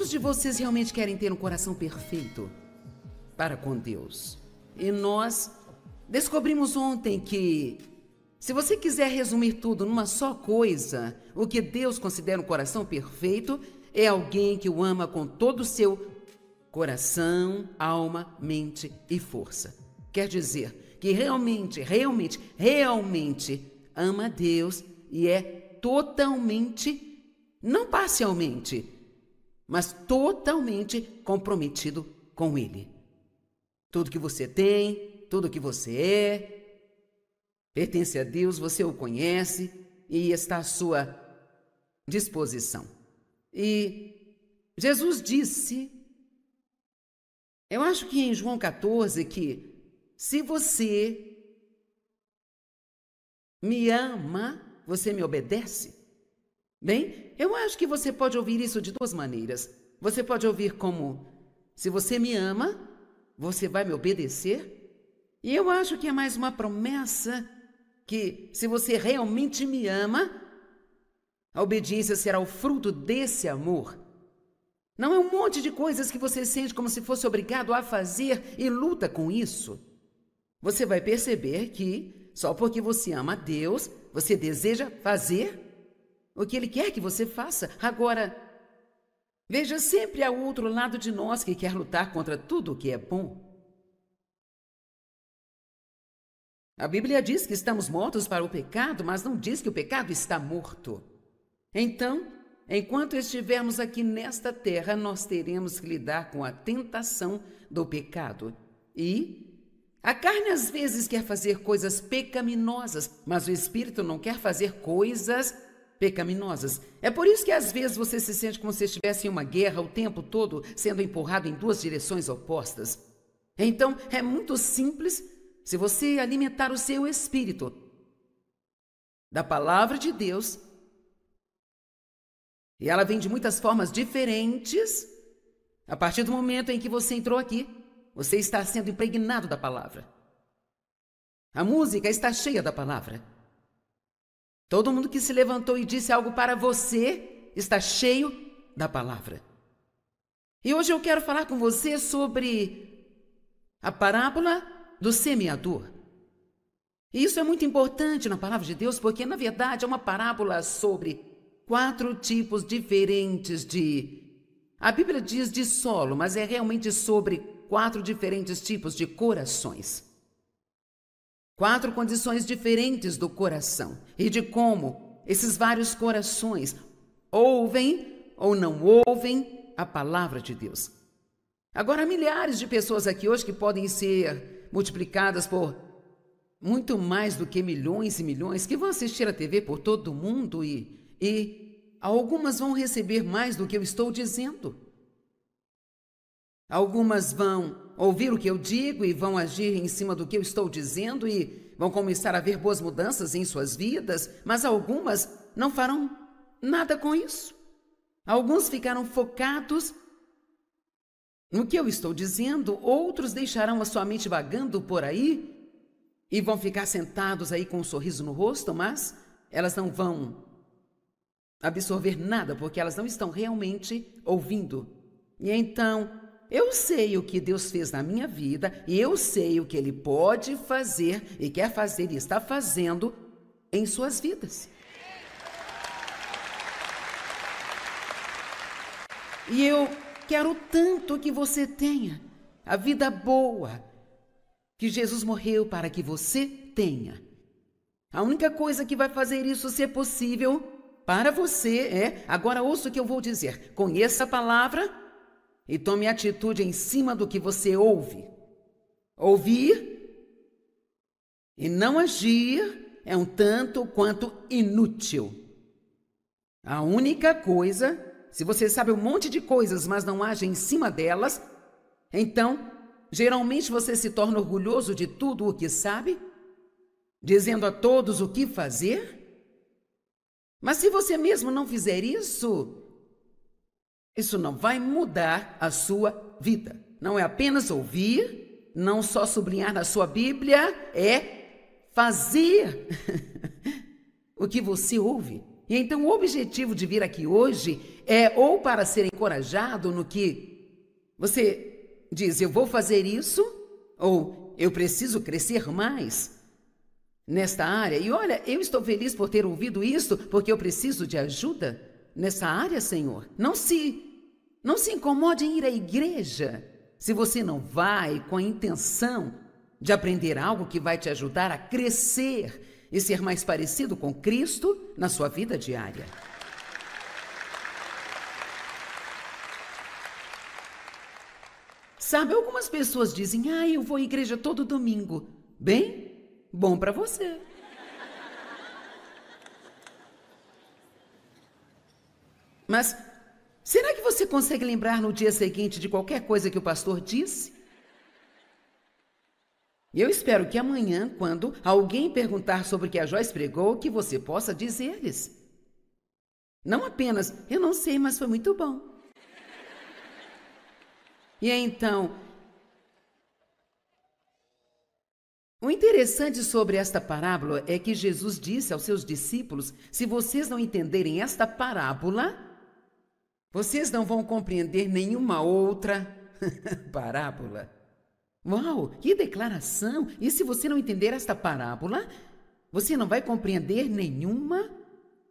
Quantos de vocês realmente querem ter um coração perfeito para com Deus? E nós descobrimos ontem que, se você quiser resumir tudo numa só coisa, o que Deus considera um coração perfeito é alguém que o ama com todo o seu coração, alma, mente e força. Quer dizer que realmente ama a Deus e é totalmente, não parcialmente, mas totalmente comprometido com Ele. Tudo que você tem, tudo que você é, pertence a Deus, você o conhece e está à sua disposição. E Jesus disse, eu acho que em João 14, que se você me ama, você me obedece. Bem, eu acho que você pode ouvir isso de duas maneiras. Você pode ouvir como, se você me ama, você vai me obedecer. E eu acho que é mais uma promessa que, se você realmente me ama, a obediência será o fruto desse amor. Não é um monte de coisas que você sente como se fosse obrigado a fazer e luta com isso. Você vai perceber que, só porque você ama a Deus, você deseja fazer o que Ele quer que você faça. Agora, veja, sempre há o outro lado de nós que quer lutar contra tudo o que é bom. A Bíblia diz que estamos mortos para o pecado, mas não diz que o pecado está morto. Então, enquanto estivermos aqui nesta terra, nós teremos que lidar com a tentação do pecado. E a carne às vezes quer fazer coisas pecaminosas, mas o Espírito não quer fazer coisas pecaminosas. É por isso que às vezes você se sente como se estivesse em uma guerra o tempo todo, sendo empurrado em duas direções opostas. Então, é muito simples se você alimentar o seu espírito da palavra de Deus, e ela vem de muitas formas diferentes. A partir do momento em que você entrou aqui, você está sendo impregnado da palavra. A música está cheia da palavra. Todo mundo que se levantou e disse algo para você está cheio da palavra. E hoje eu quero falar com você sobre a parábola do semeador. E isso é muito importante na palavra de Deus, porque na verdade é uma parábola sobre 4 tipos diferentes a Bíblia diz de solo, mas é realmente sobre 4 diferentes tipos de corações. 4 condições diferentes do coração e de como esses vários corações ouvem ou não ouvem a palavra de Deus. Agora, há milhares de pessoas aqui hoje que podem ser multiplicadas por muito mais do que milhões e milhões, que vão assistir a TV por todo o mundo e algumas vão receber mais do que eu estou dizendo. Algumas vão ouvir o que eu digo e vão agir em cima do que eu estou dizendo e vão começar a ver boas mudanças em suas vidas, mas algumas não farão nada com isso. Alguns ficaram focados no que eu estou dizendo, outros deixarão a sua mente vagando por aí e vão ficar sentados aí com um sorriso no rosto, mas elas não vão absorver nada, porque elas não estão realmente ouvindo. E então, eu sei o que Deus fez na minha vida, e eu sei o que Ele pode fazer, e quer fazer, e está fazendo em suas vidas. E eu quero tanto que você tenha a vida boa que Jesus morreu para que você tenha. A única coisa que vai fazer isso ser possível para você é, agora ouça o que eu vou dizer, conheça a palavra e tome atitude em cima do que você ouve. Ouvir e não agir é um tanto quanto inútil. A única coisa, se você sabe um monte de coisas, mas não age em cima delas, então, geralmente você se torna orgulhoso de tudo o que sabe, dizendo a todos o que fazer. Mas se você mesmo não fizer isso, isso não vai mudar a sua vida. Não é apenas ouvir, não só sublinhar na sua Bíblia, é fazer o que você ouve. E então o objetivo de vir aqui hoje é ou para ser encorajado no que você diz, eu vou fazer isso, ou eu preciso crescer mais nesta área. E olha, eu estou feliz por ter ouvido isso, porque eu preciso de ajuda nessa área, Senhor. Não se incomode em ir à igreja se você não vai com a intenção de aprender algo que vai te ajudar a crescer e ser mais parecido com Cristo na sua vida diária. Sabe, algumas pessoas dizem, eu vou à igreja todo domingo. Bem, bom para você. Mas será que você consegue lembrar no dia seguinte de qualquer coisa que o pastor disse? Eu espero que amanhã, quando alguém perguntar sobre o que a Joyce pregou, que você possa dizer-lhes. Não apenas, eu não sei, mas foi muito bom. E então, o interessante sobre esta parábola é que Jesus disse aos seus discípulos, se vocês não entenderem esta parábola, vocês não vão compreender nenhuma outra parábola. Uau, que declaração! E se você não entender esta parábola, você não vai compreender nenhuma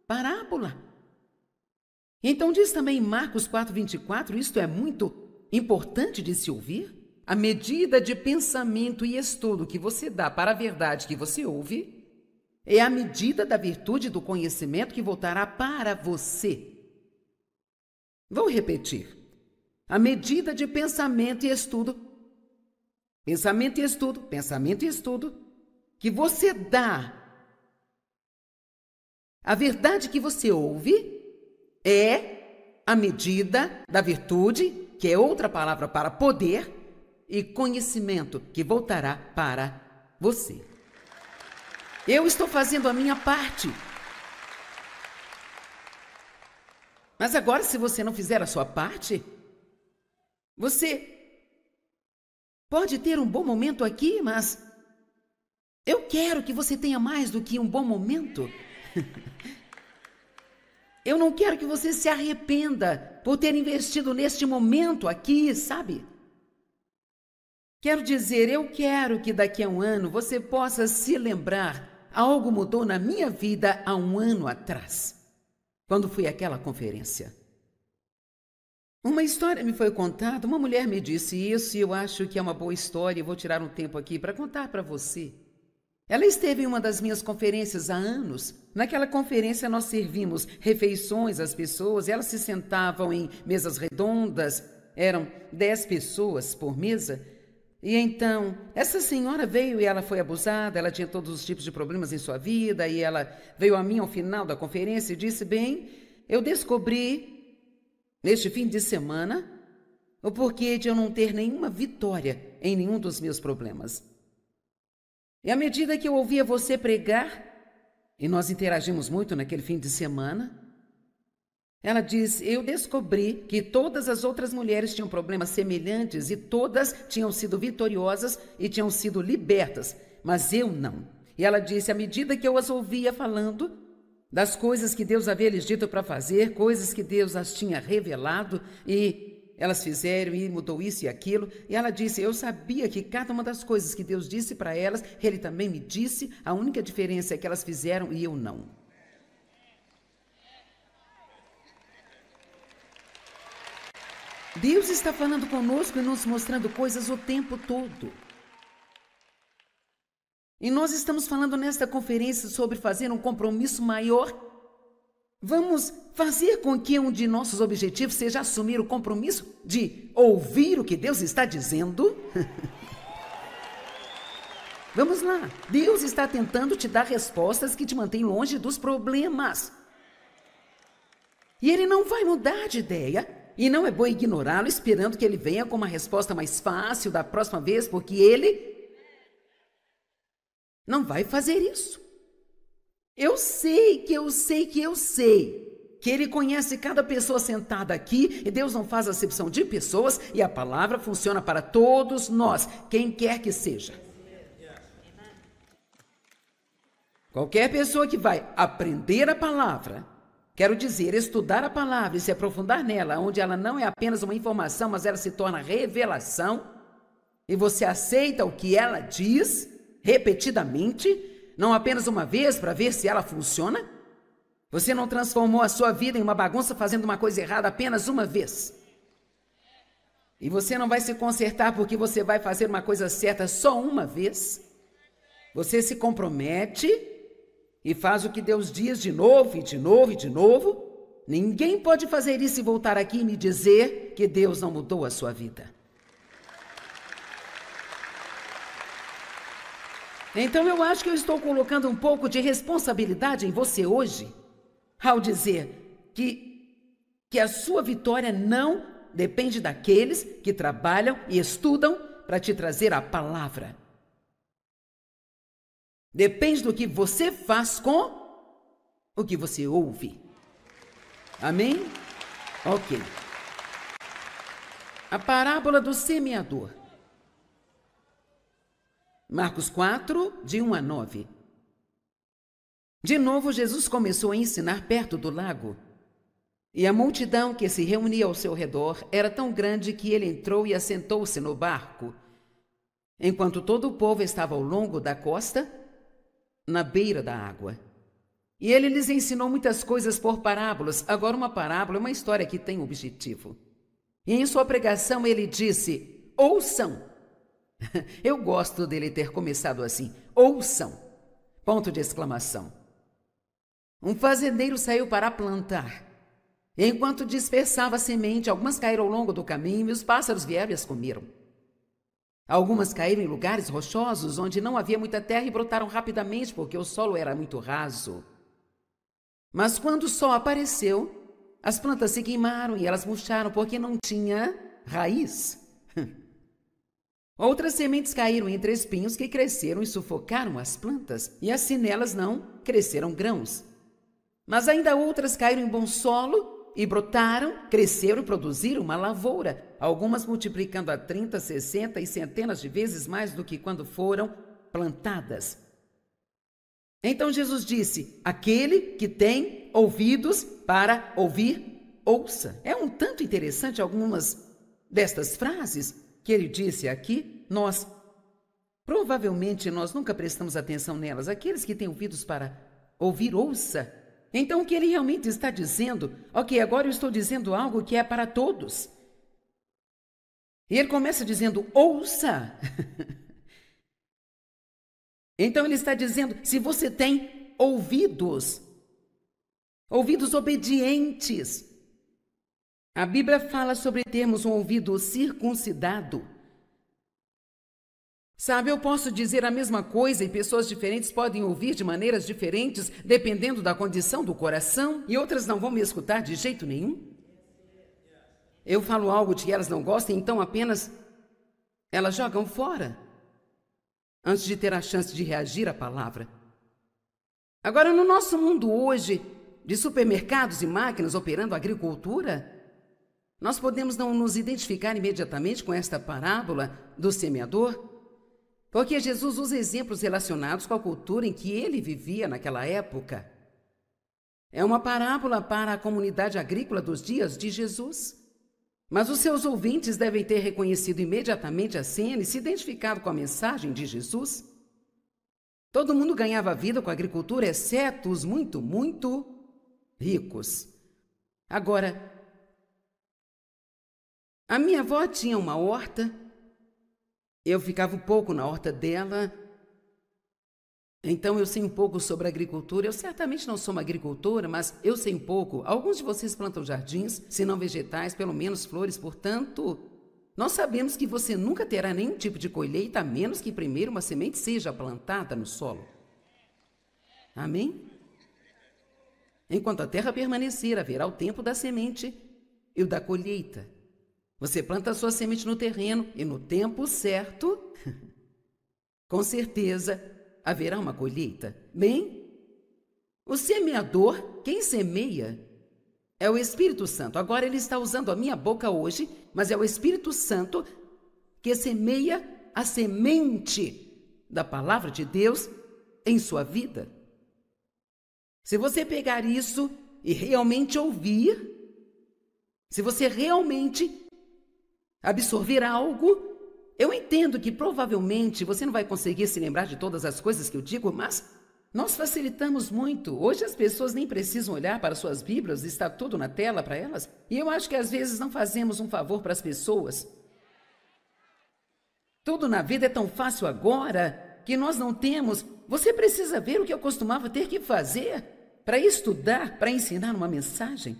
parábola. Então diz também em Marcos 4:24, isto é muito importante de se ouvir. A medida de pensamento e estudo que você dá para a verdade que você ouve é a medida da virtude do conhecimento que voltará para você. Vou repetir. A medida de pensamento e estudo, que você dá, a verdade que você ouve é a medida da virtude, que é outra palavra para poder, e conhecimento, que voltará para você. Eu estou fazendo a minha parte. Mas agora, se você não fizer a sua parte, você pode ter um bom momento aqui, mas eu quero que você tenha mais do que um bom momento. Eu não quero que você se arrependa por ter investido neste momento aqui, sabe? Quero dizer, eu quero que daqui a um ano você possa se lembrar, algo mudou na minha vida há um ano atrás, quando fui àquela conferência. Uma história me foi contada, uma mulher me disse isso e eu acho que é uma boa história e vou tirar um tempo aqui para contar para você. Ela esteve em uma das minhas conferências há anos. Naquela conferência nós servimos refeições às pessoas, elas se sentavam em mesas redondas, eram 10 pessoas por mesa. E então, essa senhora veio e ela foi abusada, ela tinha todos os tipos de problemas em sua vida e ela veio a mim ao final da conferência e disse, bem, eu descobri neste fim de semana o porquê de eu não ter nenhuma vitória em nenhum dos meus problemas. E à medida que eu ouvia você pregar, e nós interagimos muito naquele fim de semana, ela diz, eu descobri que todas as outras mulheres tinham problemas semelhantes e todas tinham sido vitoriosas e tinham sido libertas, mas eu não. E ela disse, à medida que eu as ouvia falando das coisas que Deus havia lhes dito para fazer, coisas que Deus as tinha revelado e elas fizeram e mudou isso e aquilo. E ela disse, eu sabia que cada uma das coisas que Deus disse para elas, Ele também me disse, a única diferença é que elas fizeram e eu não. Deus está falando conosco e nos mostrando coisas o tempo todo. E nós estamos falando nesta conferência sobre fazer um compromisso maior. Vamos fazer com que um de nossos objetivos seja assumir o compromisso de ouvir o que Deus está dizendo. Vamos lá. Deus está tentando te dar respostas que te mantêm longe dos problemas. E Ele não vai mudar de ideia. E não é bom ignorá-lo esperando que Ele venha com uma resposta mais fácil da próxima vez, porque Ele não vai fazer isso. Eu sei que Ele conhece cada pessoa sentada aqui e Deus não faz acepção de pessoas e a palavra funciona para todos nós, quem quer que seja. Qualquer pessoa que vai aprender a palavra Quero dizer, estudar a palavra e se aprofundar nela, onde ela não é apenas uma informação, mas ela se torna revelação, e você aceita o que ela diz repetidamente, não apenas uma vez para ver se ela funciona. Você não transformou a sua vida em uma bagunça fazendo uma coisa errada apenas uma vez. E você não vai se consertar porque você vai fazer uma coisa certa só uma vez. Você se compromete e faz o que Deus diz de novo e de novo e de novo. Ninguém pode fazer isso e voltar aqui e me dizer que Deus não mudou a sua vida. Então eu acho que eu estou colocando um pouco de responsabilidade em você hoje, ao dizer que a sua vitória não depende daqueles que trabalham e estudam para te trazer a palavra. Depende do que você faz com o que você ouve. Amém? Ok. A parábola do semeador. Marcos 4, de 1 a 9. De novo, Jesus começou a ensinar perto do lago. E a multidão que se reunia ao seu redor era tão grande que ele entrou e assentou-se no barco, enquanto todo o povo estava ao longo da costa, na beira da água. E ele lhes ensinou muitas coisas por parábolas. Agora, uma parábola é uma história que tem um objetivo. E em sua pregação ele disse: ouçam. Eu gosto dele ter começado assim: ouçam! Ponto de exclamação. Um fazendeiro saiu para plantar. Enquanto dispersava a semente, algumas caíram ao longo do caminho e os pássaros vieram e as comeram. Algumas caíram em lugares rochosos, onde não havia muita terra e brotaram rapidamente, porque o solo era muito raso. Mas quando o sol apareceu, as plantas se queimaram e elas murcharam, porque não tinha raiz. Outras sementes caíram entre espinhos que cresceram e sufocaram as plantas, e assim nelas não cresceram grãos. Mas ainda outras caíram em bom solo e brotaram, cresceram e produziram uma lavoura, algumas multiplicando a 30, 60 e centenas de vezes mais do que quando foram plantadas. Então Jesus disse: aquele que tem ouvidos para ouvir, ouça. É um tanto interessante algumas destas frases que ele disse aqui. Provavelmente nós nunca prestamos atenção nelas. Aqueles que têm ouvidos para ouvir, ouça. Então o que ele realmente está dizendo? Ok, agora eu estou dizendo algo que é para todos. E ele começa dizendo: ouça. Então ele está dizendo: se você tem ouvidos obedientes. A Bíblia fala sobre termos um ouvido circuncidado. Sabe, eu posso dizer a mesma coisa e pessoas diferentes podem ouvir de maneiras diferentes, dependendo da condição do coração, e outras não vão me escutar de jeito nenhum. Eu falo algo de que elas não gostam, então apenas elas jogam fora, antes de ter a chance de reagir à palavra. Agora, no nosso mundo hoje, de supermercados e máquinas operando a agricultura, nós podemos não nos identificar imediatamente com esta parábola do semeador, porque Jesus usa exemplos relacionados com a cultura em que ele vivia naquela época. É uma parábola para a comunidade agrícola dos dias de Jesus. Mas os seus ouvintes devem ter reconhecido imediatamente a cena e se identificado com a mensagem de Jesus. Todo mundo ganhava vida com a agricultura, exceto os muito, muito ricos. Agora, a minha avó tinha uma horta. Eu ficava um pouco na horta dela, então eu sei um pouco sobre agricultura. Eu certamente não sou uma agricultora, mas eu sei um pouco. Alguns de vocês plantam jardins, se não vegetais, pelo menos flores. Portanto, nós sabemos que você nunca terá nenhum tipo de colheita, a menos que primeiro uma semente seja plantada no solo. Amém? Enquanto a terra permanecer, haverá o tempo da semente e o da colheita. Você planta a sua semente no terreno e no tempo certo, com certeza, haverá uma colheita. Bem, o semeador, quem semeia, é o Espírito Santo. Agora ele está usando a minha boca hoje, mas é o Espírito Santo que semeia a semente da palavra de Deus em sua vida. Se você pegar isso e realmente ouvir, se você realmente absorver algo, eu entendo que provavelmente você não vai conseguir se lembrar de todas as coisas que eu digo, mas nós facilitamos muito. Hoje as pessoas nem precisam olhar para suas Bíblias, está tudo na tela para elas. E eu acho que às vezes não fazemos um favor para as pessoas. Tudo na vida é tão fácil agora que nós não temos. Você precisa ver o que eu costumava ter que fazer para estudar, para ensinar uma mensagem.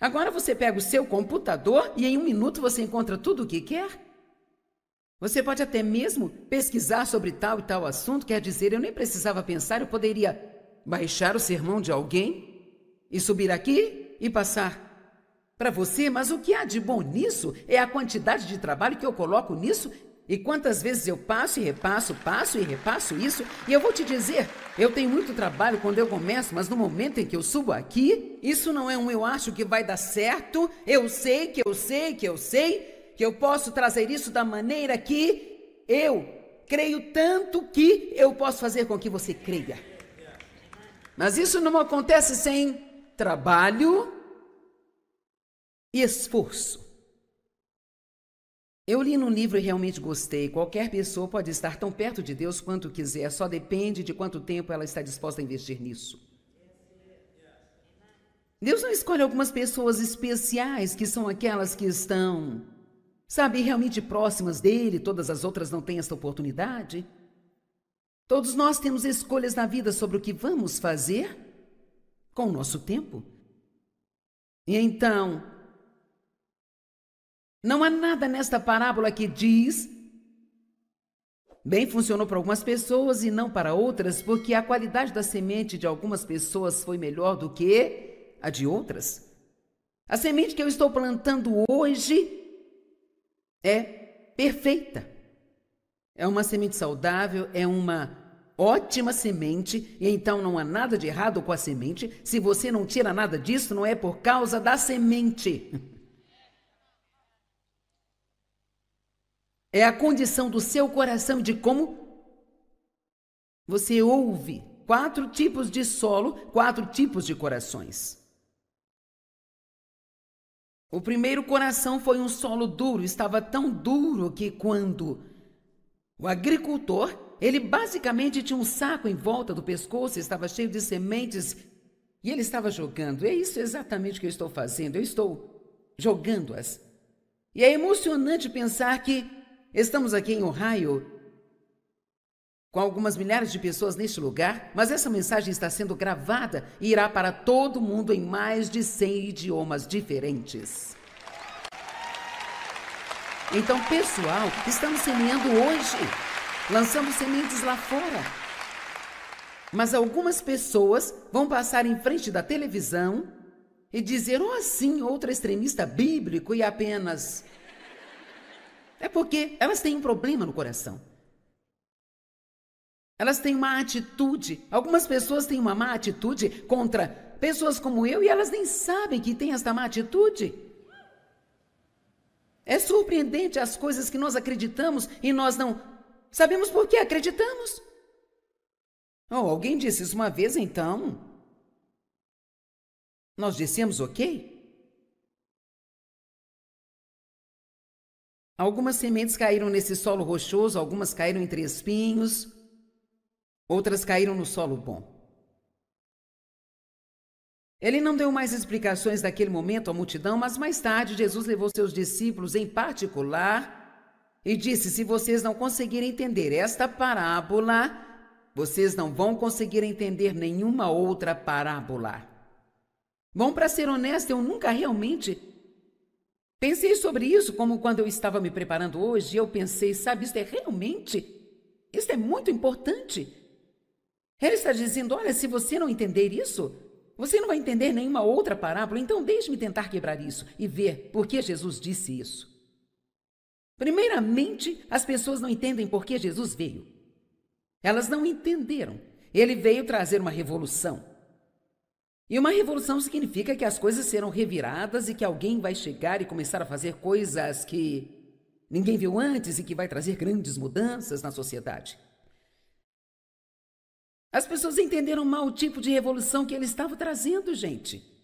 Agora você pega o seu computador e em 1 minuto você encontra tudo o que quer. Você pode até mesmo pesquisar sobre tal e tal assunto, quer dizer, eu nem precisava pensar, eu poderia baixar o sermão de alguém e subir aqui e passar para você, mas o que há de bom nisso é a quantidade de trabalho que eu coloco nisso e quantas vezes eu passo e repasso isso. E eu vou te dizer, eu tenho muito trabalho quando eu começo, mas no momento em que eu subo aqui, isso não é eu acho que vai dar certo, eu sei que eu posso trazer isso da maneira que eu creio tanto que eu posso fazer com que você creia. Mas isso não acontece sem trabalho e esforço. Eu li num livro e realmente gostei. Qualquer pessoa pode estar tão perto de Deus quanto quiser, só depende de quanto tempo ela está disposta a investir nisso. Deus não escolhe algumas pessoas especiais, que são aquelas que estão, sabe, realmente próximas dele, todas as outras não têm esta oportunidade. Todos nós temos escolhas na vida sobre o que vamos fazer com o nosso tempo. E então, não há nada nesta parábola que diz, bem, funcionou para algumas pessoas e não para outras, porque a qualidade da semente de algumas pessoas foi melhor do que a de outras. A semente que eu estou plantando hoje é perfeita. É uma semente saudável, é uma ótima semente, e então não há nada de errado com a semente. Se você não tira nada disso, não é por causa da semente. É a condição do seu coração, de como você ouve. 4 tipos de solo, 4 tipos de corações. O primeiro coração foi um solo duro, estava tão duro que quando o agricultor, ele basicamente tinha um saco em volta do pescoço, estava cheio de sementes e ele estava jogando. É isso exatamente que eu estou fazendo, eu estou jogando-as. E é emocionante pensar que estamos aqui em Ohio, com algumas milhares de pessoas neste lugar, mas essa mensagem está sendo gravada e irá para todo mundo em mais de 100 idiomas diferentes. Então, pessoal, estamos semeando hoje, lançando sementes lá fora. Mas algumas pessoas vão passar em frente da televisão e dizer, oh, sim, outro extremista bíblico e apenas... É porque elas têm um problema no coração. Elas têm uma atitude. Algumas pessoas têm uma má atitude contra pessoas como eu e elas nem sabem que têm esta má atitude. É surpreendente as coisas que nós acreditamos e nós não sabemos por que acreditamos. Oh, alguém disse isso uma vez, então nós dissemos ok? Algumas sementes caíram nesse solo rochoso, algumas caíram entre espinhos, outras caíram no solo bom. Ele não deu mais explicações daquele momento à multidão, mas mais tarde Jesus levou seus discípulos em particular e disse, se vocês não conseguirem entender esta parábola, vocês não vão conseguir entender nenhuma outra parábola. Bom, para ser honesto, eu nunca realmente pensei sobre isso, como quando eu estava me preparando hoje, eu pensei, sabe, isso é muito importante. Ele está dizendo, olha, se você não entender isso, você não vai entender nenhuma outra parábola, então deixe-me tentar quebrar isso e ver por que Jesus disse isso. Primeiramente, as pessoas não entendem por que Jesus veio. Elas não entenderam. Ele veio trazer uma revolução. E uma revolução significa que as coisas serão reviradas e que alguém vai chegar e começar a fazer coisas que ninguém viu antes e que vai trazer grandes mudanças na sociedade. As pessoas entenderam mal o tipo de revolução que ele estava trazendo, gente.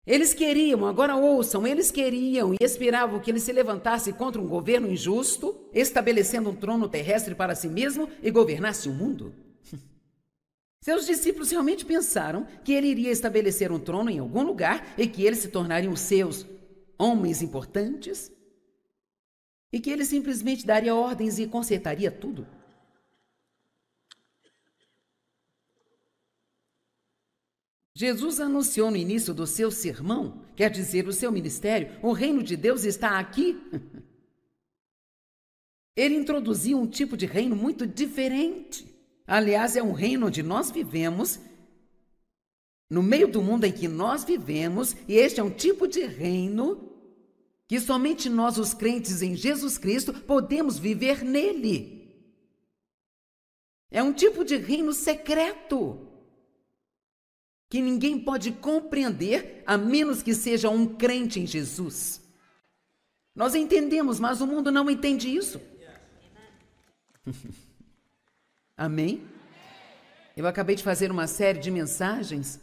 Eles queriam, agora ouçam, eles queriam e esperavam que ele se levantasse contra um governo injusto, estabelecendo um trono terrestre para si mesmo e governasse o mundo. Seus discípulos realmente pensaram que ele iria estabelecer um trono em algum lugar e que eles se tornariam seus homens importantes e que ele simplesmente daria ordens e consertaria tudo. Jesus anunciou no início do seu sermão, quer dizer, o seu ministério, o reino de Deus está aqui. Ele introduziu um tipo de reino muito diferente. Aliás, é um reino onde nós vivemos, no meio do mundo em que nós vivemos, e este é um tipo de reino que somente nós, os crentes em Jesus Cristo, podemos viver nele. É um tipo de reino secreto, que ninguém pode compreender a menos que seja um crente em Jesus. Nós entendemos, mas o mundo não entende isso. Amém? Eu acabei de fazer uma série de mensagens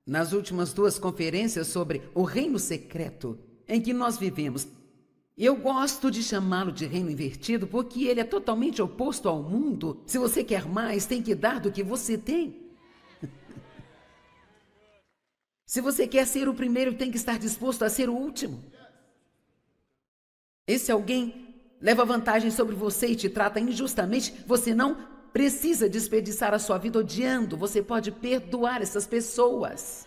nas últimas 2 conferências sobre o reino secreto em que nós vivemos. Eu gosto de chamá-lo de reino invertido porque ele é totalmente oposto ao mundo. Se você quer mais, tem que dar do que você tem. Se você quer ser o primeiro, tem que estar disposto a ser o último. E se alguém leva vantagem sobre você e te trata injustamente, você não precisa desperdiçar a sua vida odiando. Você pode perdoar essas pessoas.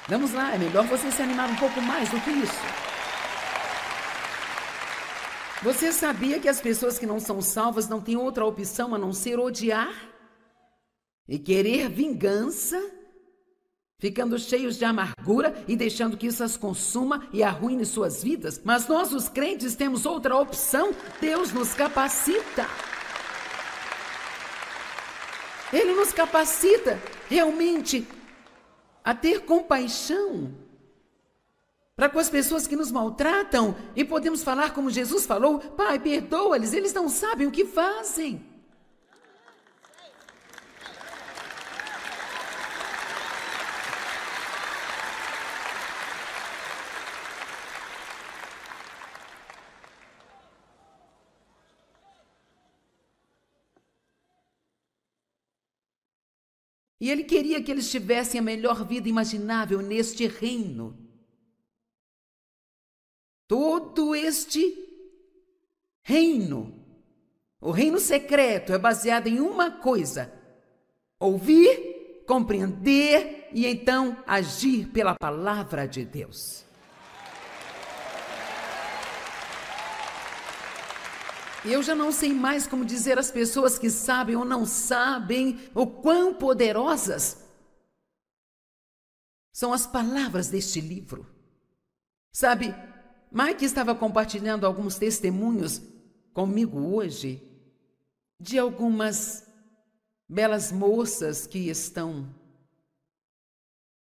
Vamos lá, é melhor você se animar um pouco mais do que isso. Você sabia que as pessoas que não são salvas não têm outra opção a não ser odiar? E querer vingança, ficando cheios de amargura e deixando que isso as consuma e arruine suas vidas. Mas nós, os crentes, temos outra opção. Deus nos capacita. Ele nos capacita realmente a ter compaixão para com as pessoas que nos maltratam. E podemos falar como Jesus falou: Pai, perdoa-lhes, eles não sabem o que fazem. E ele queria que eles tivessem a melhor vida imaginável neste reino. Todo este reino, o reino secreto, é baseado em uma coisa: ouvir, compreender e então agir pela palavra de Deus. E eu já não sei mais como dizer às pessoas que sabem ou não sabem o quão poderosas são as palavras deste livro. Sabe, Mike estava compartilhando alguns testemunhos comigo hoje de algumas belas moças que estão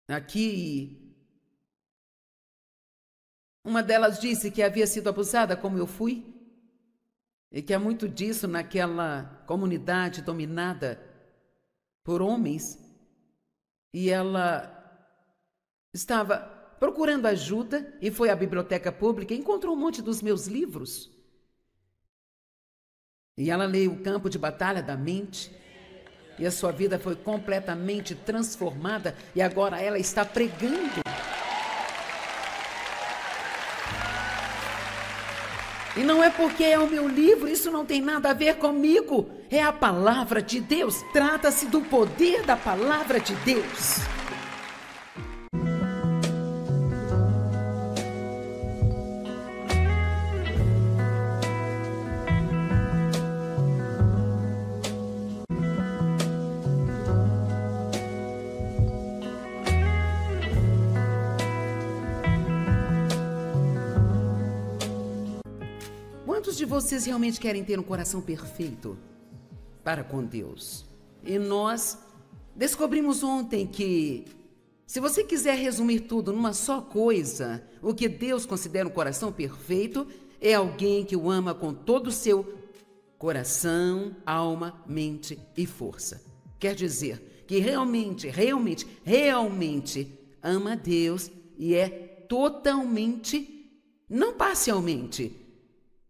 aqui. Uma delas disse que havia sido abusada como eu fui. E que há muito disso naquela comunidade dominada por homens. E ela estava procurando ajuda e foi à biblioteca pública e encontrou um monte dos meus livros. E ela leu O Campo de Batalha da Mente. E a sua vida foi completamente transformada. E agora ela está pregando. E não é porque é o meu livro, isso não tem nada a ver comigo. É a palavra de Deus. Trata-se do poder da palavra de Deus. Quantos de vocês realmente querem ter um coração perfeito para com Deus? E nós descobrimos ontem que, se você quiser resumir tudo numa só coisa, o que Deus considera um coração perfeito é alguém que o ama com todo o seu coração, alma, mente e força. Quer dizer que realmente ama a Deus e é totalmente, não parcialmente,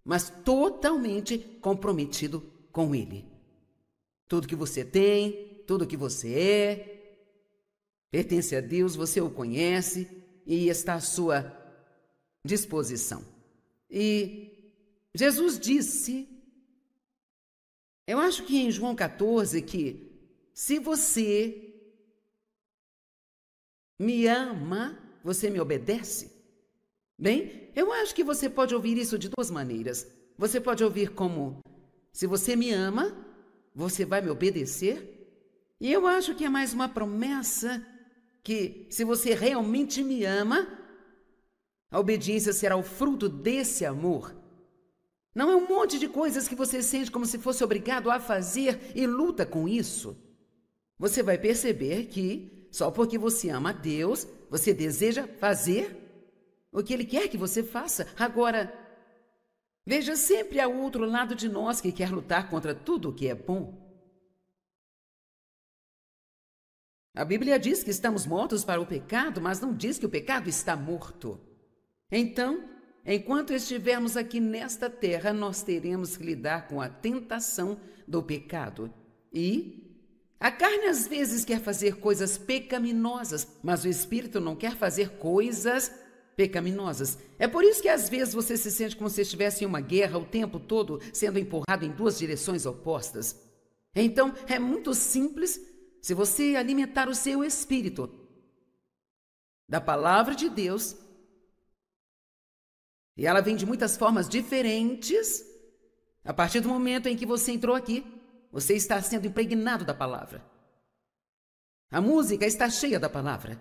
mas totalmente comprometido com Ele. Tudo que você tem, tudo que você é, pertence a Deus, você o conhece e está à sua disposição. E Jesus disse, eu acho que em João 14, que se você me ama, você me obedece. Bem, eu acho que você pode ouvir isso de duas maneiras. Você pode ouvir como, se você me ama, você vai me obedecer. E eu acho que é mais uma promessa que, se você realmente me ama, a obediência será o fruto desse amor. Não é um monte de coisas que você sente como se fosse obrigado a fazer e luta com isso. Você vai perceber que, só porque você ama a Deus, você deseja fazer o que Ele quer que você faça. Agora, veja, sempre há o outro lado de nós que quer lutar contra tudo o que é bom. A Bíblia diz que estamos mortos para o pecado, mas não diz que o pecado está morto. Então, enquanto estivermos aqui nesta terra, nós teremos que lidar com a tentação do pecado. E a carne às vezes quer fazer coisas pecaminosas, mas o Espírito não quer fazer coisas pecaminosas. É por isso que às vezes você se sente como se estivesse em uma guerra o tempo todo, sendo empurrado em duas direções opostas. Então, é muito simples se você alimentar o seu espírito da palavra de Deus, e ela vem de muitas formas diferentes. A partir do momento em que você entrou aqui, você está sendo impregnado da palavra. A música está cheia da palavra.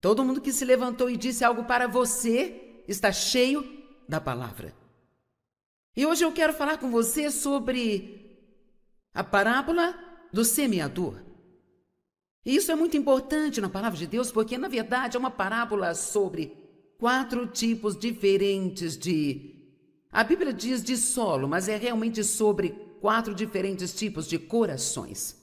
Todo mundo que se levantou e disse algo para você está cheio da palavra. E hoje eu quero falar com você sobre a parábola do semeador. E isso é muito importante na palavra de Deus, porque na verdade é uma parábola sobre 4 tipos diferentes a Bíblia diz de solo, mas é realmente sobre 4 diferentes tipos de corações.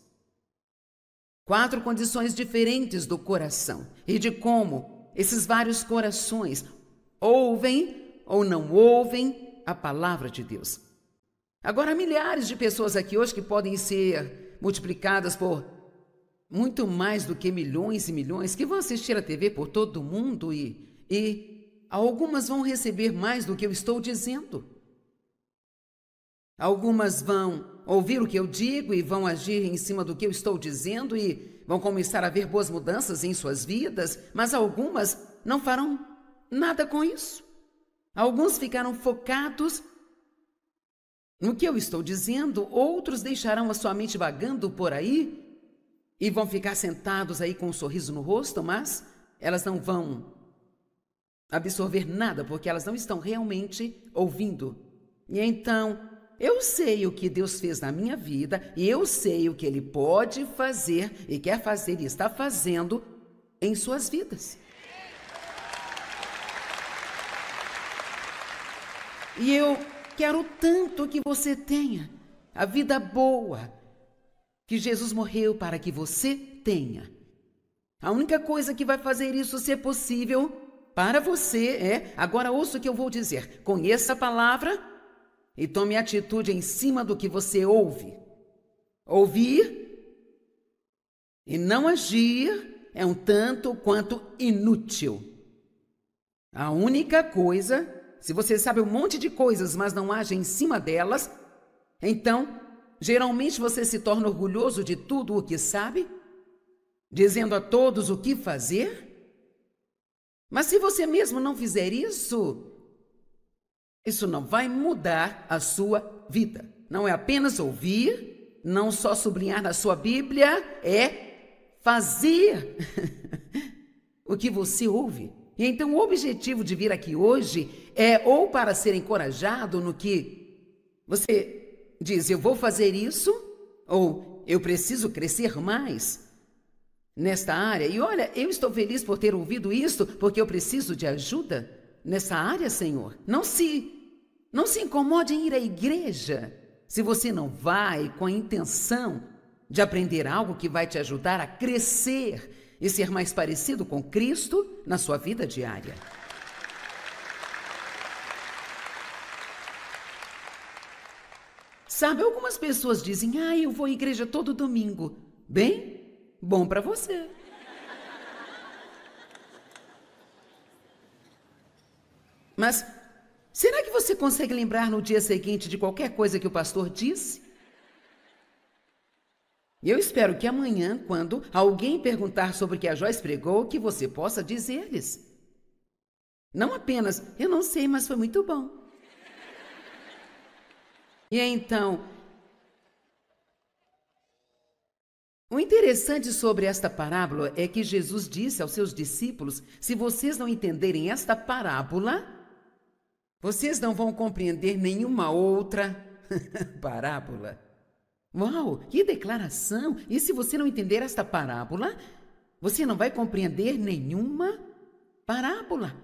4 condições diferentes do coração e de como esses vários corações ouvem ou não ouvem a palavra de Deus. Agora, há milhares de pessoas aqui hoje que podem ser multiplicadas por muito mais do que milhões e milhões, que vão assistir a TV por todo o mundo e algumas vão receber mais do que eu estou dizendo. Algumas vão ouvir o que eu digo e vão agir em cima do que eu estou dizendo e vão começar a ver boas mudanças em suas vidas, mas algumas não farão nada com isso. Alguns ficaram focados no que eu estou dizendo, outros deixarão a sua mente vagando por aí e vão ficar sentados aí com um sorriso no rosto, mas elas não vão absorver nada, porque elas não estão realmente ouvindo. E então, eu sei o que Deus fez na minha vida e eu sei o que Ele pode fazer e quer fazer e está fazendo em suas vidas. E eu quero tanto que você tenha a vida boa que Jesus morreu para que você tenha. A única coisa que vai fazer isso ser possível para você é, agora ouça o que eu vou dizer, conheça a palavra e tome atitude em cima do que você ouve. Ouvir e não agir é um tanto quanto inútil. A única coisa, se você sabe um monte de coisas, mas não age em cima delas, então, geralmente você se torna orgulhoso de tudo o que sabe, dizendo a todos o que fazer. Mas se você mesmo não fizer isso, isso não vai mudar a sua vida. Não é apenas ouvir, não só sublinhar na sua Bíblia, é fazer o que você ouve. E então o objetivo de vir aqui hoje é ou para ser encorajado no que você diz, eu vou fazer isso, ou eu preciso crescer mais nesta área. E olha, eu estou feliz por ter ouvido isto, porque eu preciso de ajuda nessa área, Senhor. Não Não se incomode em ir à igreja se você não vai com a intenção de aprender algo que vai te ajudar a crescer e ser mais parecido com Cristo na sua vida diária. Sabe, algumas pessoas dizem, eu vou à igreja todo domingo. Bem, bom para você. Mas será que você consegue lembrar no dia seguinte de qualquer coisa que o pastor disse? Eu espero que amanhã, quando alguém perguntar sobre o que a Joyce pregou, que você possa dizer-lhes. Não apenas, eu não sei, mas foi muito bom. E então, o interessante sobre esta parábola é que Jesus disse aos seus discípulos, se vocês não entenderem esta parábola, vocês não vão compreender nenhuma outra parábola. Uau, que declaração! E se você não entender esta parábola, você não vai compreender nenhuma parábola.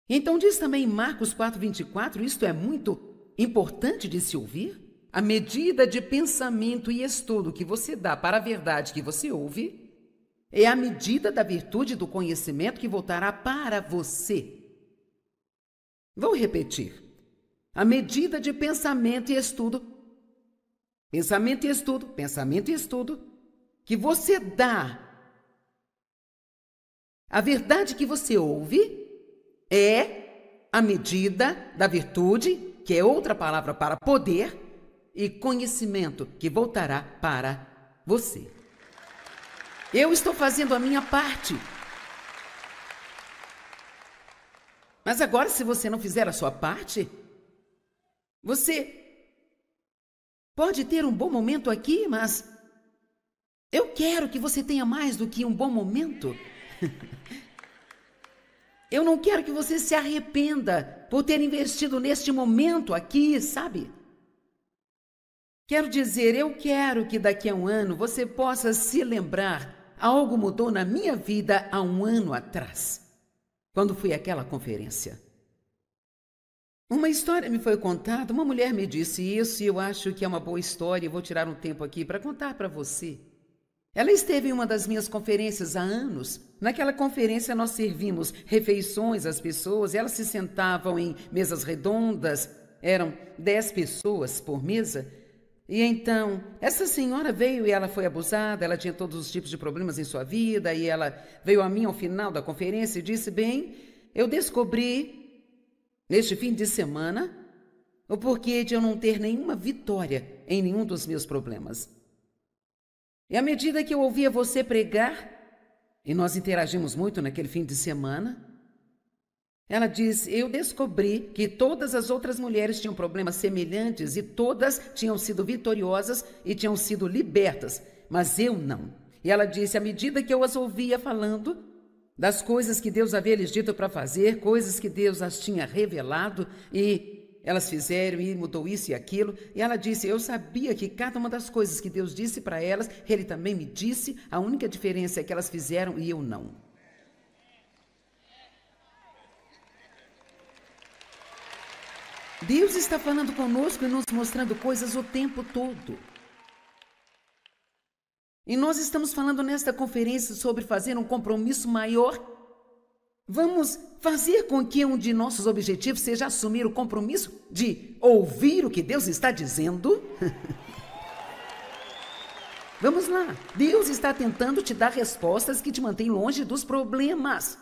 Então diz também em Marcos 4:24, isto é muito importante de se ouvir. A medida de pensamento e estudo que você dá para a verdade que você ouve é a medida da virtude do conhecimento que voltará para você. Vou repetir. A medida de pensamento e estudo, que você dá a verdade que você ouve é a medida da virtude, que é outra palavra para poder, e conhecimento que voltará para você. Eu estou fazendo a minha parte. Mas agora, se você não fizer a sua parte, você pode ter um bom momento aqui, mas eu quero que você tenha mais do que um bom momento. Eu não quero que você se arrependa por ter investido neste momento aqui, sabe? Quero dizer, eu quero que daqui a um ano você possa se lembrar, algo mudou na minha vida há um ano atrás, quando fui àquela conferência. Uma história me foi contada, uma mulher me disse isso e eu acho que é uma boa história e vou tirar um tempo aqui para contar para você. Ela esteve em uma das minhas conferências há anos. Naquela conferência nós servimos refeições às pessoas, elas se sentavam em mesas redondas, eram 10 pessoas por mesa. E então, essa senhora veio e ela foi abusada, ela tinha todos os tipos de problemas em sua vida, e ela veio a mim ao final da conferência e disse, bem, eu descobri, neste fim de semana, o porquê de eu não ter nenhuma vitória em nenhum dos meus problemas. E à medida que eu ouvia você pregar, e nós interagimos muito naquele fim de semana, ela diz, eu descobri que todas as outras mulheres tinham problemas semelhantes e todas tinham sido vitoriosas e tinham sido libertas, mas eu não. E ela disse, à medida que eu as ouvia falando das coisas que Deus havia lhes dito para fazer, coisas que Deus as tinha revelado e elas fizeram e mudou isso e aquilo. E ela disse, eu sabia que cada uma das coisas que Deus disse para elas, Ele também me disse, a única diferença é que elas fizeram e eu não. Deus está falando conosco e nos mostrando coisas o tempo todo. E nós estamos falando nesta conferência sobre fazer um compromisso maior. Vamos fazer com que um de nossos objetivos seja assumir o compromisso de ouvir o que Deus está dizendo. Vamos lá. Deus está tentando te dar respostas que te mantêm longe dos problemas.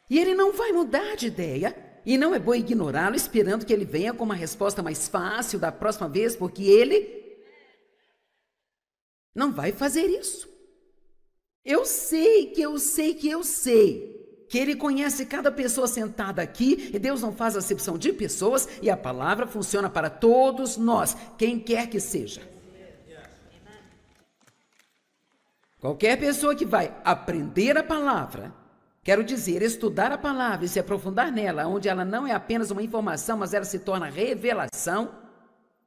E Ele não vai mudar de ideia. E não é bom ignorá-lo esperando que Ele venha com uma resposta mais fácil da próxima vez, porque Ele não vai fazer isso. Eu sei que Ele conhece cada pessoa sentada aqui e Deus não faz acepção de pessoas e a palavra funciona para todos nós, quem quer que seja. Qualquer pessoa que vai aprender a palavra, quero dizer, estudar a palavra e se aprofundar nela, onde ela não é apenas uma informação, mas ela se torna revelação,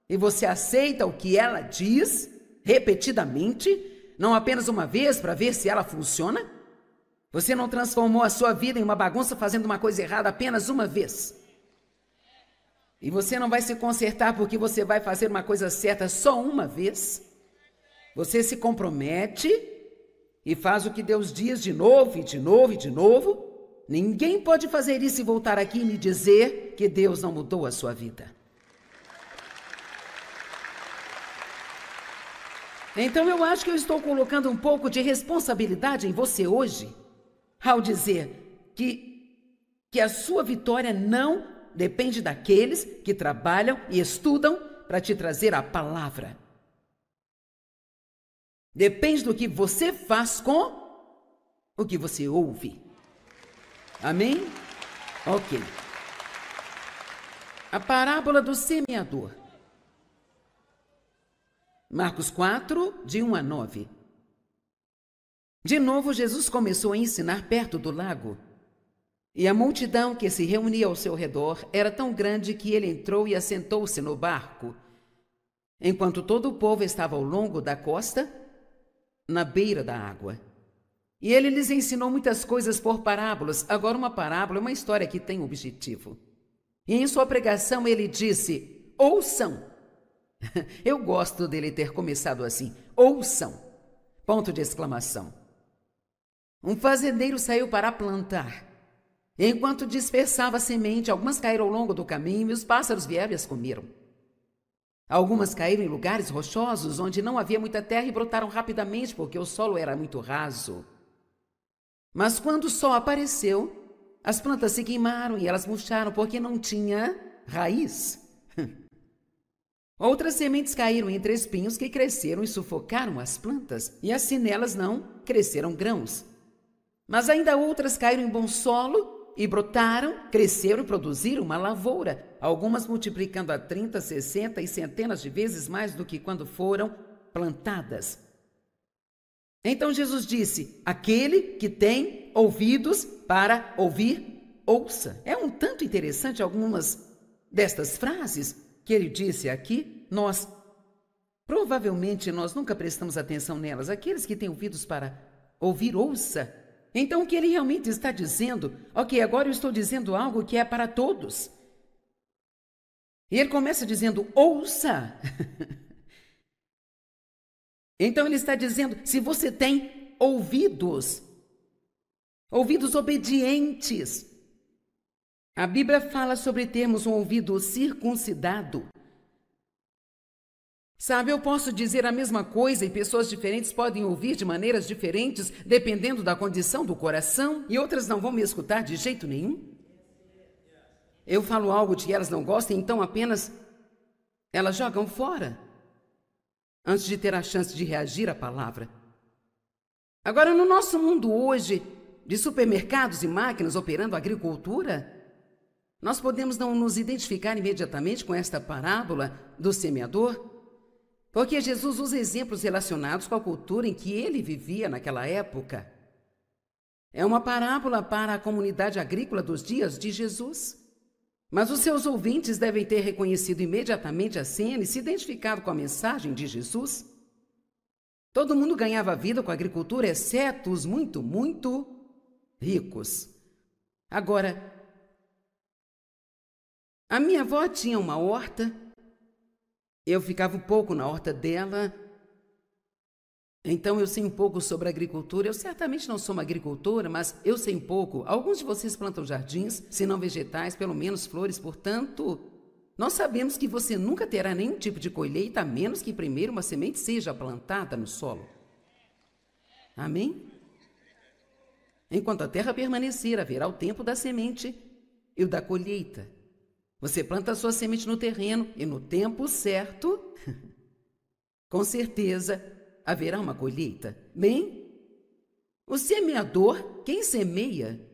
e você aceita o que ela diz repetidamente, não apenas uma vez para ver se ela funciona. Você não transformou a sua vida em uma bagunça fazendo uma coisa errada apenas uma vez. E você não vai se consertar porque você vai fazer uma coisa certa só uma vez. Você se compromete e faz o que Deus diz de novo e de novo e de novo. Ninguém pode fazer isso e voltar aqui e me dizer que Deus não mudou a sua vida. Então eu acho que eu estou colocando um pouco de responsabilidade em você hoje, ao dizer que a sua vitória não depende daqueles que trabalham e estudam para te trazer a palavra. Depende do que você faz com o que você ouve. Amém? Ok. A parábola do semeador. Marcos 4, de 1 a 9. De novo, Jesus começou a ensinar perto do lago. E a multidão que se reunia ao seu redor era tão grande que ele entrou e assentou-se no barco, enquanto todo o povo estava ao longo da costa, na beira da água. E ele lhes ensinou muitas coisas por parábolas. Agora, uma parábola é uma história que tem um objetivo. E em sua pregação ele disse: ouçam. Eu gosto dele ter começado assim: ouçam! Ponto de exclamação. Um fazendeiro saiu para plantar. Enquanto dispersava a semente, algumas caíram ao longo do caminho e os pássaros vieram e as comeram. Algumas caíram em lugares rochosos onde não havia muita terra e brotaram rapidamente porque o solo era muito raso. Mas quando o sol apareceu, as plantas se queimaram e elas murcharam porque não tinha raiz. Outras sementes caíram entre espinhos que cresceram e sufocaram as plantas, e assim nelas não cresceram grãos. Mas ainda outras caíram em bom solo e brotaram, cresceram e produziram uma lavoura, algumas multiplicando a 30, 60 e centenas de vezes mais do que quando foram plantadas. Então Jesus disse: aquele que tem ouvidos para ouvir, ouça. É um tanto interessante algumas destas frases que ele disse aqui. Provavelmente nós nunca prestamos atenção nelas. Aqueles que têm ouvidos para ouvir, ouça. Então o que ele realmente está dizendo? Ok, agora eu estou dizendo algo que é para todos. E ele começa dizendo: ouça. Então ele está dizendo: se você tem ouvidos obedientes. A Bíblia fala sobre termos um ouvido circuncidado. Sabe, eu posso dizer a mesma coisa e pessoas diferentes podem ouvir de maneiras diferentes, dependendo da condição do coração, e outras não vão me escutar de jeito nenhum. Eu falo algo de que elas não gostam, então apenas elas jogam fora, antes de ter a chance de reagir à palavra. Agora, no nosso mundo hoje, de supermercados e máquinas operando a agricultura, nós podemos não nos identificar imediatamente com esta parábola do semeador, porque Jesus usa exemplos relacionados com a cultura em que ele vivia naquela época. É uma parábola para a comunidade agrícola dos dias de Jesus. Mas os seus ouvintes devem ter reconhecido imediatamente a cena e se identificado com a mensagem de Jesus. Todo mundo ganhava vida com a agricultura, exceto os muito, muito ricos. Agora, a minha avó tinha uma horta. Eu ficava um pouco na horta dela, então eu sei um pouco sobre agricultura. Eu certamente não sou uma agricultora, mas eu sei um pouco. Alguns de vocês plantam jardins, se não vegetais, pelo menos flores. Portanto, nós sabemos que você nunca terá nenhum tipo de colheita, a menos que primeiro uma semente seja plantada no solo. Amém? Enquanto a terra permanecer, haverá o tempo da semente e o da colheita. Você planta a sua semente no terreno e no tempo certo, com certeza, haverá uma colheita. Bem, o semeador, quem semeia,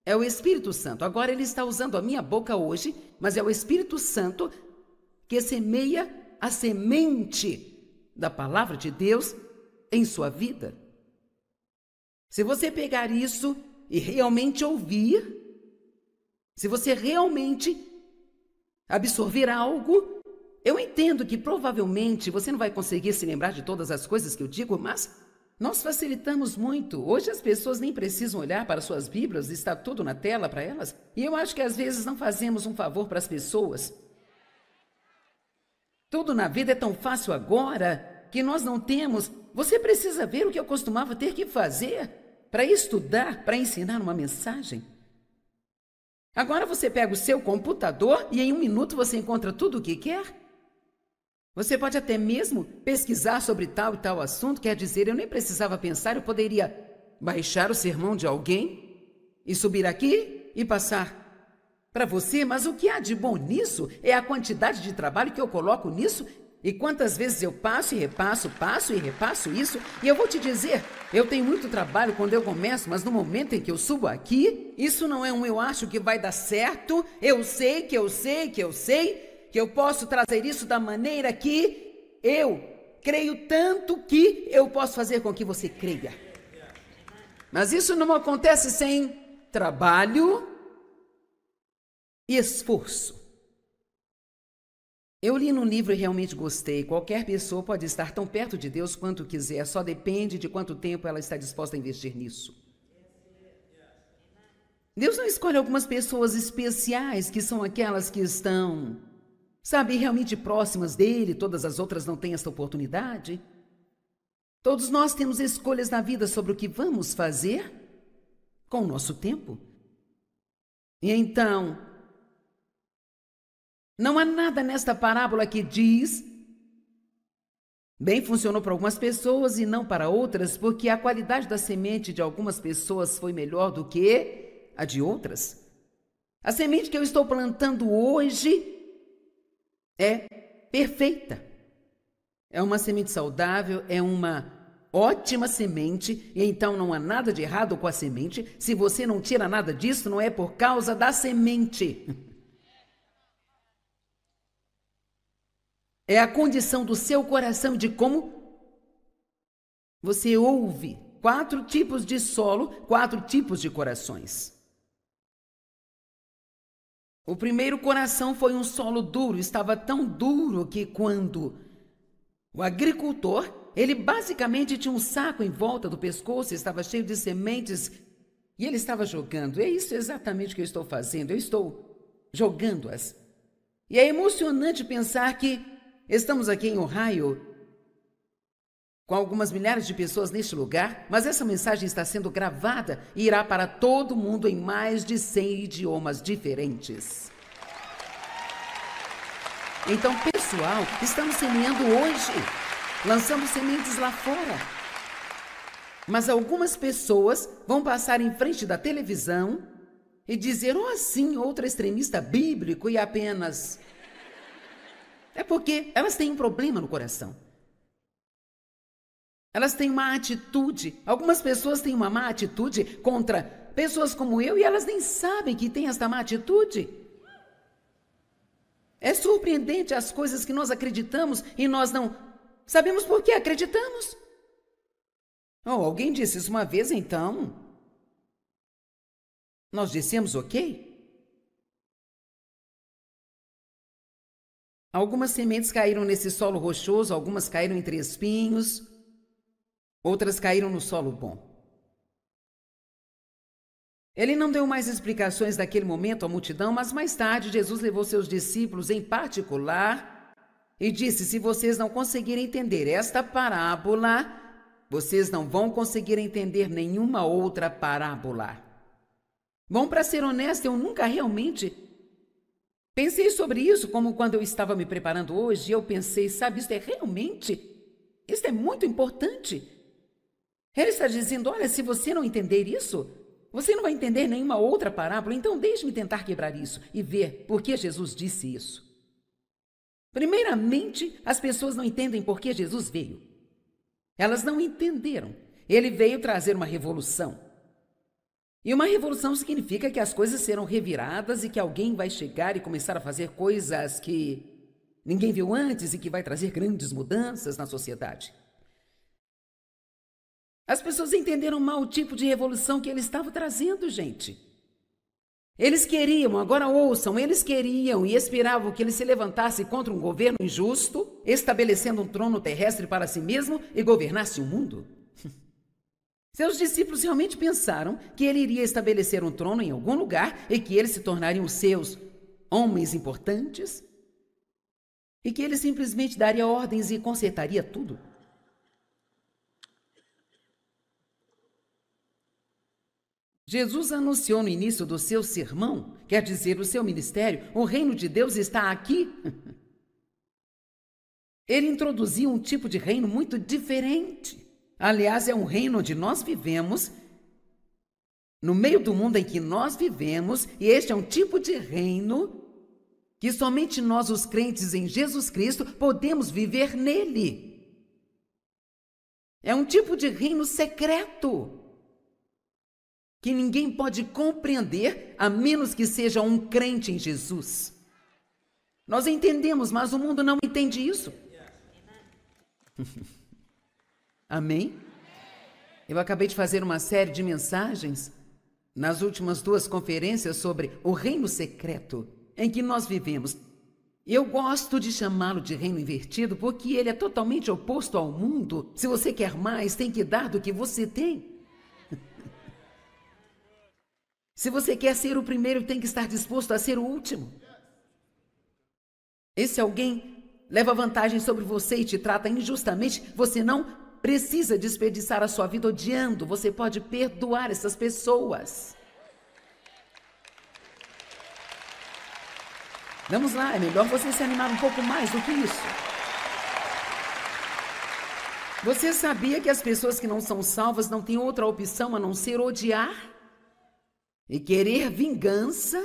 é o Espírito Santo. Agora ele está usando a minha boca hoje, mas é o Espírito Santo que semeia a semente da palavra de Deus em sua vida. Se você pegar isso e realmente ouvir, se você realmente absorver algo, eu entendo que provavelmente você não vai conseguir se lembrar de todas as coisas que eu digo, mas nós facilitamos muito. Hoje as pessoas nem precisam olhar para suas Bíblias, está tudo na tela para elas. E eu acho que às vezes não fazemos um favor para as pessoas. Tudo na vida é tão fácil agora que nós não temos. Você precisa ver o que eu costumava ter que fazer para estudar, para ensinar uma mensagem. Agora você pega o seu computador e em 1 minuto você encontra tudo o que quer. Você pode até mesmo pesquisar sobre tal e tal assunto, quer dizer, eu nem precisava pensar, eu poderia baixar o sermão de alguém e subir aqui e passar para você, mas o que há de bom nisso é a quantidade de trabalho que eu coloco nisso e quantas vezes eu passo e repasso isso. E eu vou te dizer, eu tenho muito trabalho quando eu começo, mas no momento em que eu subo aqui, isso não é eu acho que vai dar certo, eu sei que eu posso trazer isso da maneira que eu creio tanto que eu posso fazer com que você creia. Mas isso não acontece sem trabalho e esforço. Eu li num livro e realmente gostei. Qualquer pessoa pode estar tão perto de Deus quanto quiser, só depende de quanto tempo ela está disposta a investir nisso. Deus não escolhe algumas pessoas especiais, que são aquelas que estão, sabe, realmente próximas dele, todas as outras não têm esta oportunidade. Todos nós temos escolhas na vida sobre o que vamos fazer com o nosso tempo. E então, não há nada nesta parábola que diz, bem, funcionou para algumas pessoas e não para outras, porque a qualidade da semente de algumas pessoas foi melhor do que a de outras. A semente que eu estou plantando hoje é perfeita. É uma semente saudável, é uma ótima semente, e então não há nada de errado com a semente. Se você não tira nada disso, não é por causa da semente. É a condição do seu coração, de como você ouve. 4 tipos de solo, 4 tipos de corações. O primeiro coração foi um solo duro, estava tão duro que quando o agricultor, ele basicamente tinha um saco em volta do pescoço, estava cheio de sementes e ele estava jogando. É isso exatamente que eu estou fazendo, eu estou jogando-as. E é emocionante pensar que estamos aqui em Ohio, com algumas milhares de pessoas neste lugar, mas essa mensagem está sendo gravada e irá para todo mundo em mais de 100 idiomas diferentes. Então, pessoal, estamos semeando hoje, lançando sementes lá fora. Mas algumas pessoas vão passar em frente da televisão e dizer, oh, sim, outro extremista bíblico e apenas... É porque elas têm um problema no coração. Elas têm uma atitude. Algumas pessoas têm uma má atitude contra pessoas como eu e elas nem sabem que têm esta má atitude. É surpreendente as coisas que nós acreditamos e nós não sabemos por que acreditamos. Oh, alguém disse isso uma vez, então nós dissemos ok. Algumas sementes caíram nesse solo rochoso, algumas caíram entre espinhos, outras caíram no solo bom. Ele não deu mais explicações daquele momento à multidão, mas mais tarde Jesus levou seus discípulos em particular e disse, se vocês não conseguirem entender esta parábola, vocês não vão conseguir entender nenhuma outra parábola. Bom, para ser honesto, eu nunca realmente pensei sobre isso, como quando eu estava me preparando hoje, eu pensei, sabe, isso é muito importante. Ele está dizendo, olha, se você não entender isso, você não vai entender nenhuma outra parábola, então deixe-me tentar quebrar isso e ver por que Jesus disse isso. Primeiramente, as pessoas não entendem por que Jesus veio. Elas não entenderam. Ele veio trazer uma revolução. E uma revolução significa que as coisas serão reviradas e que alguém vai chegar e começar a fazer coisas que ninguém viu antes e que vai trazer grandes mudanças na sociedade. As pessoas entenderam mal o tipo de revolução que ele estava trazendo, gente. Eles queriam, agora ouçam, eles queriam e esperavam que ele se levantasse contra um governo injusto, estabelecendo um trono terrestre para si mesmo e governasse o mundo. Seus discípulos realmente pensaram que ele iria estabelecer um trono em algum lugar e que eles se tornariam seus homens importantes. e que ele simplesmente daria ordens e consertaria tudo. Jesus anunciou no início do seu sermão, quer dizer, o seu ministério, o reino de Deus está aqui. Ele introduziu um tipo de reino muito diferente. Aliás, é um reino onde nós vivemos, no meio do mundo em que nós vivemos, e este é um tipo de reino que somente nós, os crentes em Jesus Cristo, podemos viver nele. É um tipo de reino secreto, que ninguém pode compreender a menos que seja um crente em Jesus. Nós entendemos, mas o mundo não entende isso. Amém? Eu acabei de fazer uma série de mensagens nas últimas 2 conferências sobre o reino secreto em que nós vivemos. Eu gosto de chamá-lo de reino invertido porque ele é totalmente oposto ao mundo. Se você quer mais, tem que dar do que você tem. Se você quer ser o primeiro, tem que estar disposto a ser o último. Esse alguém leva vantagem sobre você e te trata injustamente, você não precisa desperdiçar a sua vida odiando. Você pode perdoar essas pessoas. Vamos lá, é melhor você se animar um pouco mais do que isso. Você sabia que as pessoas que não são salvas não têm outra opção a não ser odiar e querer vingança,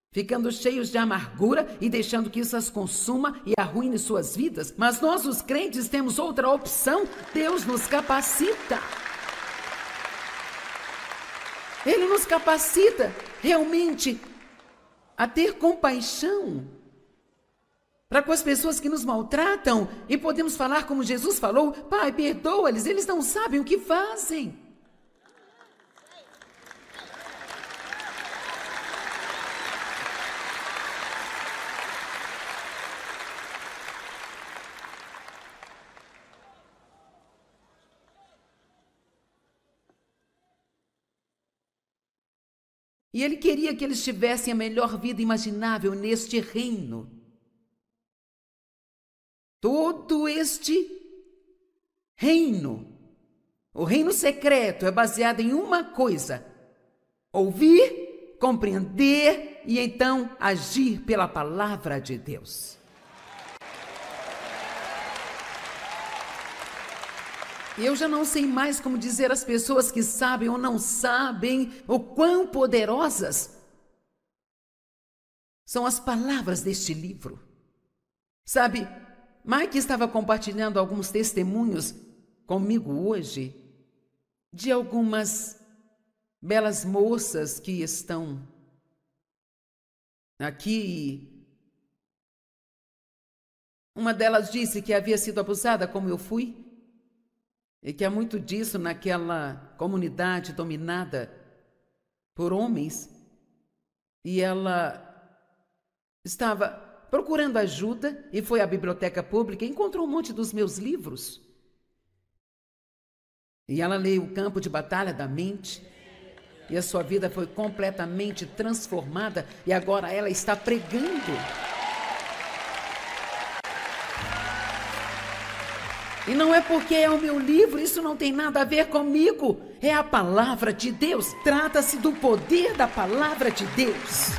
ficando cheios de amargura e deixando que isso as consuma e arruine suas vidas? Mas nós, os crentes, temos outra opção. Deus nos capacita. Ele nos capacita realmente a ter compaixão para com as pessoas que nos maltratam, e podemos falar como Jesus falou: Pai, perdoa-lhes, eles não sabem o que fazem. E ele queria que eles tivessem a melhor vida imaginável neste reino. Todo este reino, o reino secreto, é baseado em uma coisa: ouvir, compreender e então agir pela palavra de Deus. E eu já não sei mais como dizer às pessoas que sabem ou não sabem o quão poderosas são as palavras deste livro. Sabe, Mike estava compartilhando alguns testemunhos comigo hoje de algumas belas moças que estão aqui. Uma delas disse que havia sido abusada como eu fui, e que há muito disso naquela comunidade dominada por homens, e ela estava procurando ajuda e foi à biblioteca pública e encontrou um monte dos meus livros. E ela leu O Campo de Batalha da Mente, e a sua vida foi completamente transformada, e agora ela está pregando. E não é porque é o meu livro, isso não tem nada a ver comigo. É a palavra de Deus. Trata-se do poder da palavra de Deus.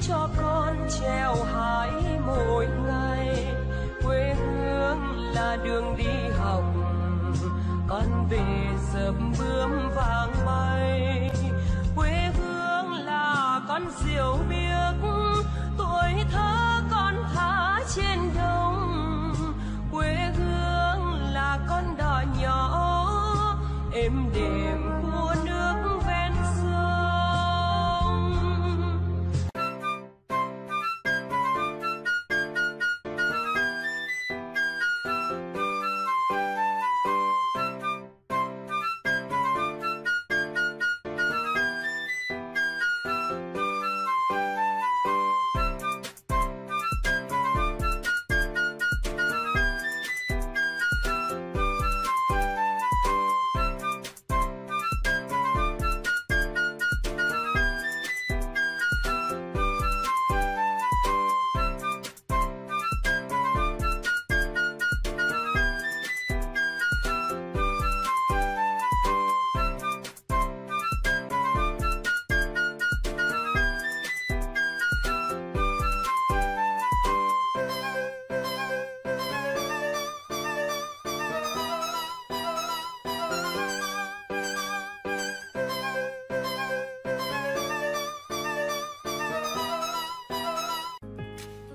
Cho con treo hái mỗi ngày về dợp bướm vàng bay. Quê hương là con diều biếc, tuổi thơ con thả trên đồng. Quê hương là con đò nhỏ êm đềm của nước ven sông.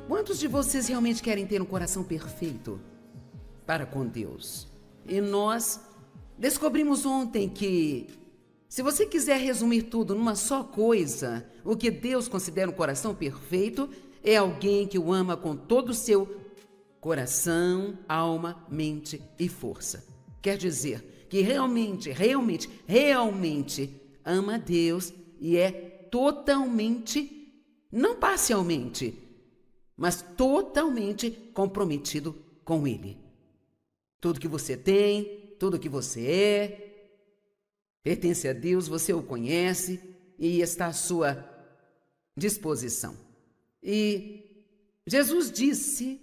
Quantos de vocês realmente querem ter um coração perfeito para com Deus? E nós descobrimos ontem que, se você quiser resumir tudo numa só coisa, o que Deus considera um coração perfeito é alguém que o ama com todo o seu coração, alma, mente e força. Quer dizer que realmente ama Deus e é totalmente, não parcialmente, mas totalmente comprometido com Ele. Tudo que você tem, tudo que você é, pertence a Deus, você o conhece e está à sua disposição. E Jesus disse,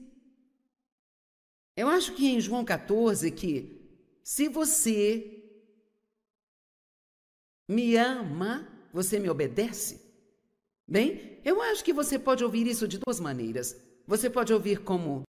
eu acho que em João 14, que se você me ama, você me obedece. Bem, eu acho que você pode ouvir isso de duas maneiras. Você pode ouvir como